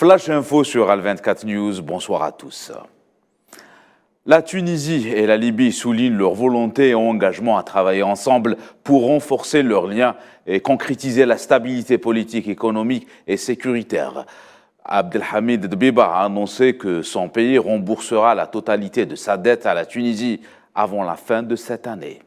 Flash Info sur Al24 News, bonsoir à tous. La Tunisie et la Libye soulignent leur volonté et engagement à travailler ensemble pour renforcer leurs liens et concrétiser la stabilité politique, économique et sécuritaire. Abdelhamid Dbiba a annoncé que son pays remboursera la totalité de sa dette à la Tunisie avant la fin de cette année.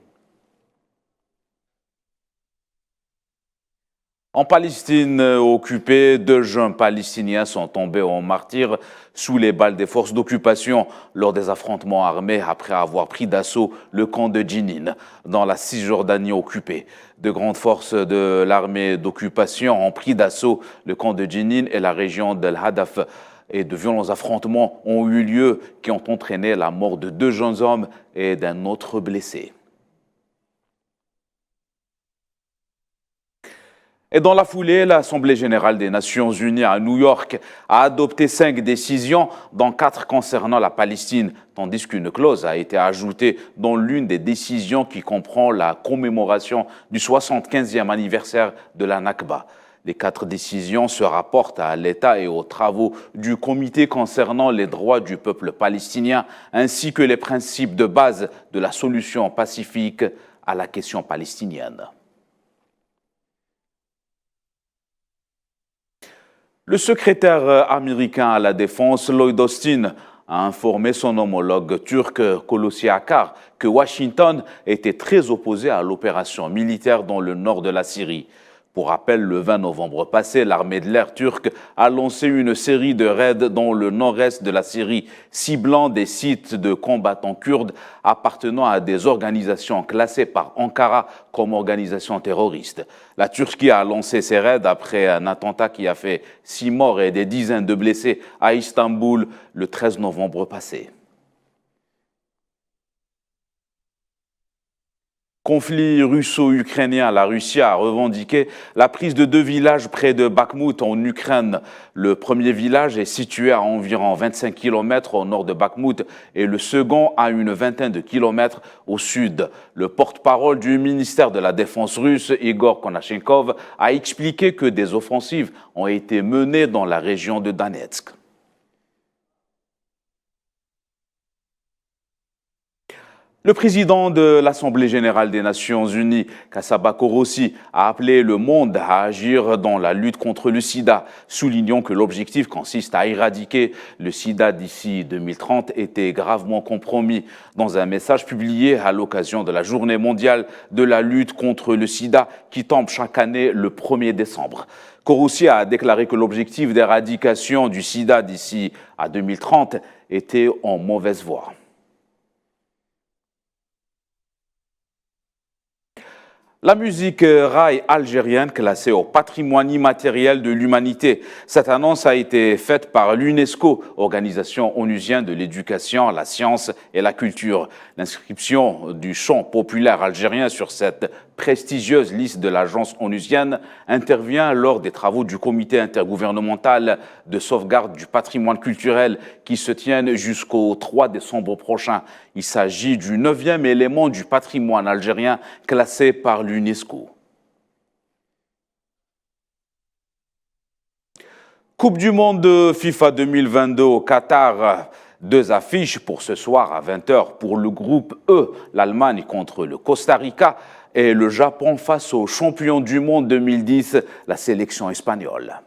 En Palestine occupée, 2 jeunes Palestiniens sont tombés en martyrs sous les balles des forces d'occupation lors des affrontements armés après avoir pris d'assaut le camp de Jenin, dans la Cisjordanie occupée. De grandes forces de l'armée d'occupation ont pris d'assaut le camp de Jenin et la région d'El Hadaf. Et de violents affrontements ont eu lieu qui ont entraîné la mort de 2 jeunes hommes et d'un autre blessé. Et dans la foulée, l'Assemblée générale des Nations unies à New York a adopté 5 décisions, dont 4 concernant la Palestine, tandis qu'une clause a été ajoutée dans l'une des décisions qui comprend la commémoration du 75e anniversaire de la Nakba. Les 4 décisions se rapportent à l'État et aux travaux du comité concernant les droits du peuple palestinien, ainsi que les principes de base de la solution pacifique à la question palestinienne. Le secrétaire américain à la Défense, Lloyd Austin, a informé son homologue turc Hulusi Akar que Washington était très opposé à l'opération militaire dans le nord de la Syrie. Pour rappel, le 20 novembre passé, l'armée de l'air turque a lancé une série de raids dans le nord-est de la Syrie, ciblant des sites de combattants kurdes appartenant à des organisations classées par Ankara comme organisations terroristes. La Turquie a lancé ces raids après un attentat qui a fait 6 morts et des dizaines de blessés à Istanbul le 13 novembre passé. Conflit russo-ukrainien, la Russie a revendiqué la prise de 2 villages près de Bakhmout en Ukraine. Le premier village est situé à environ 25 km au nord de Bakhmout et le second à une vingtaine de kilomètres au sud. Le porte-parole du ministère de la Défense russe, Igor Konashenkov, a expliqué que des offensives ont été menées dans la région de Donetsk. Le président de l'Assemblée générale des Nations unies, Kassaba Korossi, a appelé le monde à agir dans la lutte contre le sida, soulignant que l'objectif consiste à éradiquer le sida d'ici 2030 était gravement compromis. Dans un message publié à l'occasion de la Journée mondiale de la lutte contre le sida qui tombe chaque année le 1er décembre. Korossi a déclaré que l'objectif d'éradication du sida d'ici à 2030 était en mauvaise voie. La musique raï algérienne classée au patrimoine immatériel de l'humanité. Cette annonce a été faite par l'UNESCO, organisation onusienne de l'éducation, la science et la culture. L'inscription du chant populaire algérien sur cette prestigieuse liste de l'agence onusienne intervient lors des travaux du comité intergouvernemental de sauvegarde du patrimoine culturel qui se tiennent jusqu'au 3 décembre prochain. Il s'agit du 9e élément du patrimoine algérien classé par l'UNESCO. Coupe du monde de FIFA 2022 au Qatar. 2 affiches pour ce soir à 20 h pour le groupe E, l'Allemagne contre le Costa Rica et le Japon face au champion du monde 2010, la sélection espagnole.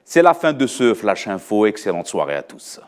C'est la fin de ce Flash Info. Excellente soirée à tous.